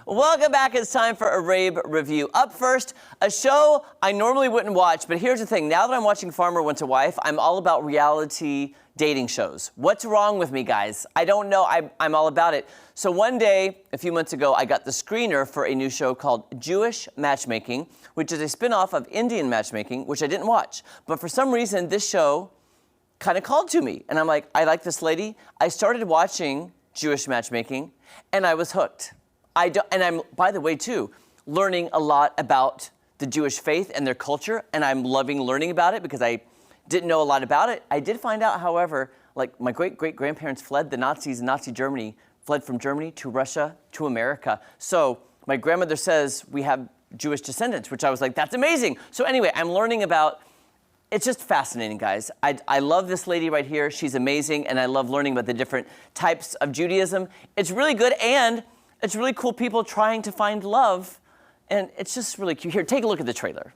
Welcome back. It's time for a Rabe review. Up first, a show I normally wouldn't watch, but here's the thing. Now that I'm watching Farmer Went to Wife, I'm all about reality dating shows. What's wrong with me, guys? I don't know. I'm all about it. So one day, a few months ago, I got the screener for a new show called Jewish Matchmaking, which is a spin-off of Indian Matchmaking, which I didn't watch. But for some reason, this show kind of called to me. And I'm like, I like this lady. I started watching Jewish Matchmaking, and I was hooked. And I'm, by the way, too, learning a lot about the Jewish faith and their culture, and I'm loving learning about it because I didn't know a lot about it. I did find out, however, like my great-great-grandparents fled the Nazis in Nazi Germany, fled from Germany to Russia to America. So my grandmother says we have Jewish descendants, which I was like, that's amazing. So anyway, I'm learning about. It's just fascinating, guys. I love this lady right here. She's amazing, and I love learning about the different types of Judaism. It's really good, and it's really cool people trying to find love, and it's just really cute. Here, take a look at the trailer.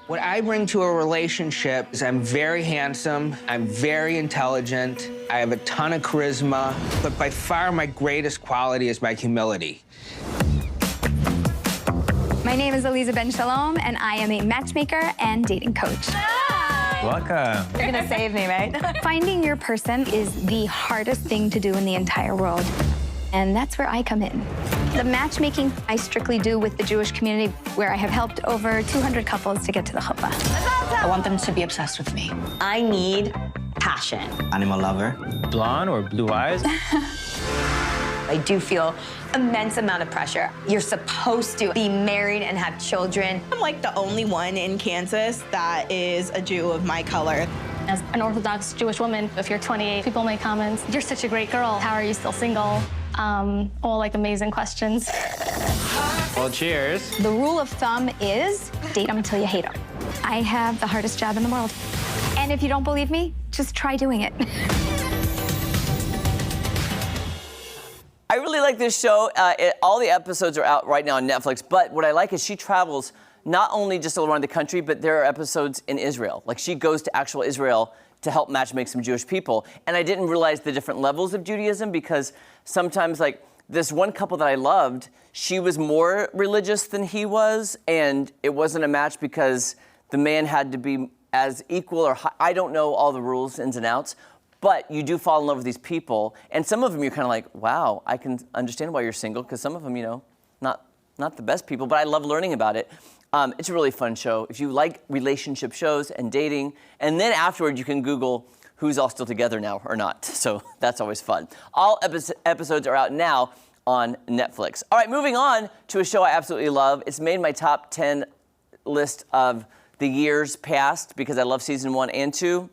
What I bring to a relationship is I'm very handsome, I'm very intelligent, I have a ton of charisma, but by far my greatest quality is my humility. My name is Eliza Ben Shalom, and I am a matchmaker and dating coach. Welcome. You're gonna save me, right? Finding your person is the hardest thing to do in the entire world, and that's where I come in. The matchmaking I strictly do with the Jewish community, where I have helped over 200 couples to get to the chuppah. I want them to be obsessed with me. I need passion. Animal lover. Blonde or blue eyes? I do feel immense amount of pressure. You're supposed to be married and have children. I'm like the only one in Kansas that is a Jew of my color. As an Orthodox Jewish woman, if you're 28, people make comments, you're such a great girl, how are you still single? All like amazing questions. Well, cheers. The rule of thumb is date them until you hate them. I have the hardest job in the world. And if you don't believe me, just try doing it. I really like this show. All the episodes are out right now on Netflix, but what I like is she travels not only just around the country, but there are episodes in Israel. Like, she goes to actual Israel to help matchmake some Jewish people. And I didn't realize the different levels of Judaism, because sometimes, like, this one couple that I loved, she was more religious than he was, and it wasn't a match because the man had to be as equal or high. I don't know all the rules, ins and outs, but you do fall in love with these people. And some of them you're kind of like, wow, I can understand why you're single, because some of them, you know, not the best people, but I love learning about it. It's a really fun show. If you like relationship shows and dating, and then afterward you can Google who's all still together now or not. So that's always fun. All episodes are out now on Netflix. All right, moving on to a show I absolutely love. It's made my top 10 list of the years past because I love season 1 and 2.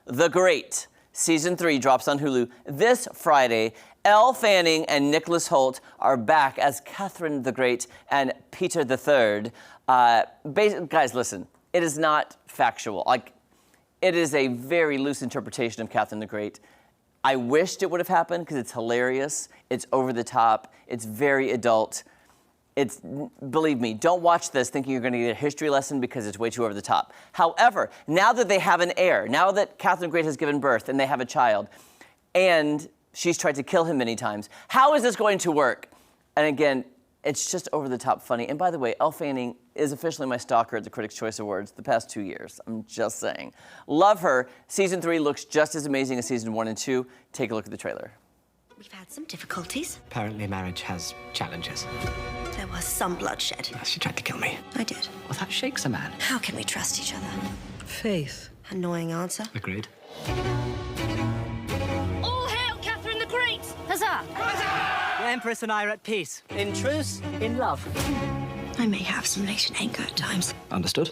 The Great. Season 3 drops on Hulu this Friday. Elle Fanning and Nicholas Hoult are back as Catherine the Great and Peter the Third. Guys, listen, it is not factual. Like, it is a very loose interpretation of Catherine the Great. I wished it would have happened because it's hilarious. It's over the top. It's very adult. Believe me, don't watch this thinking you're going to get a history lesson because it's way too over the top. However, now that they have an heir, now that Catherine the Great has given birth and they have a child, and she's tried to kill him many times, how is this going to work? And again, it's just over the top funny. And by the way, Elle Fanning is officially my stalker at the Critics' Choice Awards the past 2 years. I'm just saying. Love her. Season 3 looks just as amazing as season 1 and 2. Take a look at the trailer. We've had some difficulties. Apparently marriage has challenges. There was some bloodshed. She tried to kill me. I did. Well, that shakes a man. How can we trust each other? Faith. Annoying answer. Agreed. All hail Catherine the Great! Huzzah! The Empress and I are at peace. In truce, in love. I may have some latent anger at times. Understood.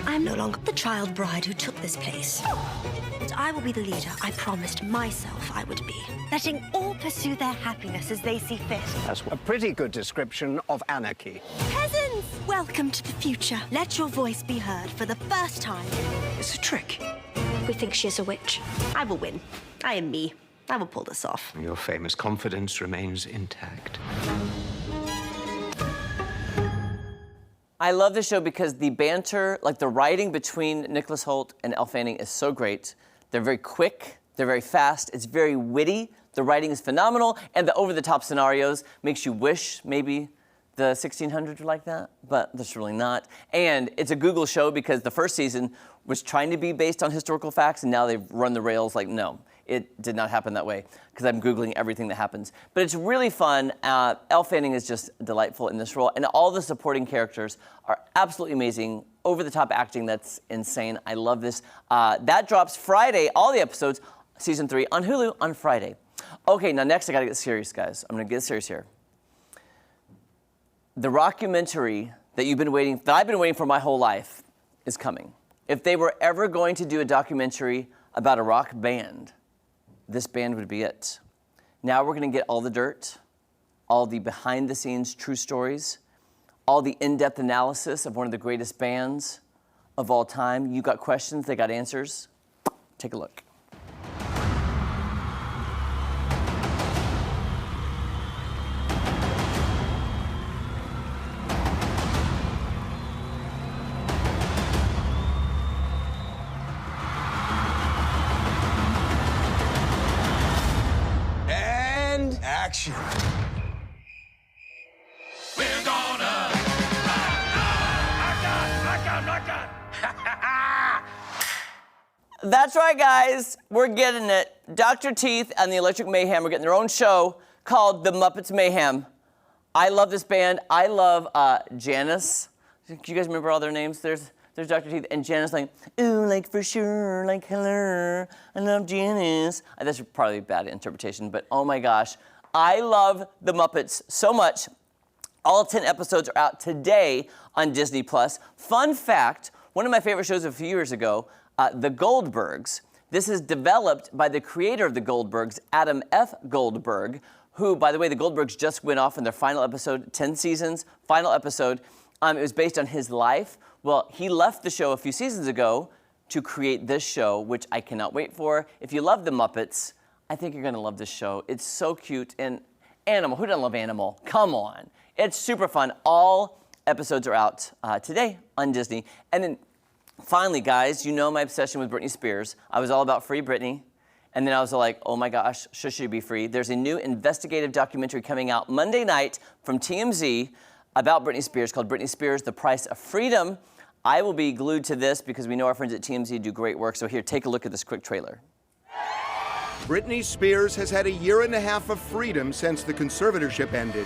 I'm no longer the child bride who took this place. But I will be the leader I promised myself I would be. Letting all pursue their happiness as they see fit. That's a pretty good description of anarchy. Peasants, welcome to the future. Let your voice be heard for the first time. It's a trick. We think she is a witch. I will win. I am me. I will pull this off. Your famous confidence remains intact. I love this show because the banter, like the writing between Nicholas Hoult and Elle Fanning is so great. They're very quick. They're very fast. It's very witty. The writing is phenomenal. And the over-the-top scenarios makes you wish maybe the 1600s were like that, but that's really not. And it's a Google show because the first season was trying to be based on historical facts, and now they've run the rails like, no, it did not happen that way, because I'm Googling everything that happens. But it's really fun. Elle Fanning is just delightful in this role, and all the supporting characters are absolutely amazing. Over-the-top acting, that's insane. I love this. That drops Friday, all the episodes, season 3, on Hulu on Friday. Okay, now next I gotta get serious, guys. I'm gonna get serious here. The rockumentary that I've been waiting for my whole life is coming. If they were ever going to do a documentary about a rock band, this band would be it. Now we're gonna get all the dirt, all the behind the scenes true stories, all the in-depth analysis of one of the greatest bands of all time. You got questions, they got answers. Take a look. Action. We're gonna That's right, guys. We're getting it. Dr. Teeth and the Electric Mayhem are getting their own show called The Muppet Mayhem. I love this band. I love Janice. Do you guys remember all their names? There's Dr. Teeth and Janice, like, ooh, like for sure, like hello, I love Janice. That's probably a bad interpretation, but oh my gosh. I love the Muppets so much. All 10 episodes are out today on Disney+. Fun fact, one of my favorite shows a few years ago, The Goldbergs. This is developed by the creator of The Goldbergs, Adam F. Goldberg, who, by the way, The Goldbergs just went off in their final episode, 10 seasons, final episode. It was based on his life. Well, he left the show a few seasons ago to create this show, which I cannot wait for. If you love the Muppets, I think you're gonna love this show. It's so cute. And Animal, who doesn't love Animal? Come on. It's super fun. All episodes are out today on Disney. And then finally, guys, you know my obsession with Britney Spears. I was all about Free Britney. And then I was like, oh my gosh, should she be free? There's a new investigative documentary coming out Monday night from TMZ about Britney Spears called Britney Spears, The Price of Freedom. I will be glued to this because we know our friends at TMZ do great work. So here, take a look at this quick trailer. Britney Spears has had a year and a half of freedom since the conservatorship ended.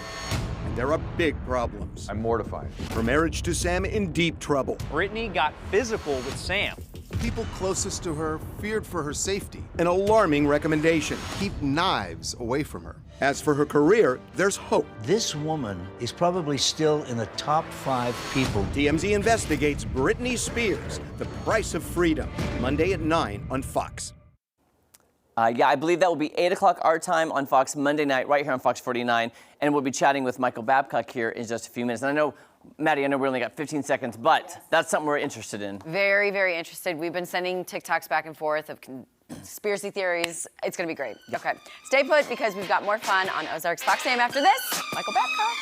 And there are big problems. I'm mortified. Her marriage to Sam in deep trouble. Britney got physical with Sam. People closest to her feared for her safety. An alarming recommendation. Keep knives away from her. As for her career, there's hope. This woman is probably still in the top 5 people. TMZ investigates Britney Spears, The Price of Freedom, Monday at 9 on Fox. Yeah, I believe that will be 8 o'clock our time on Fox Monday night, right here on Fox 49. And we'll be chatting with Michael Babcock here in just a few minutes. And I know, Maddie, I know we only got 15 seconds, but that's something we're interested in. Very, very interested. We've been sending TikToks back and forth of conspiracy theories. It's going to be great. Yeah. Okay. Stay put because we've got more fun on Ozarks Fox AM after this. Michael Babcock.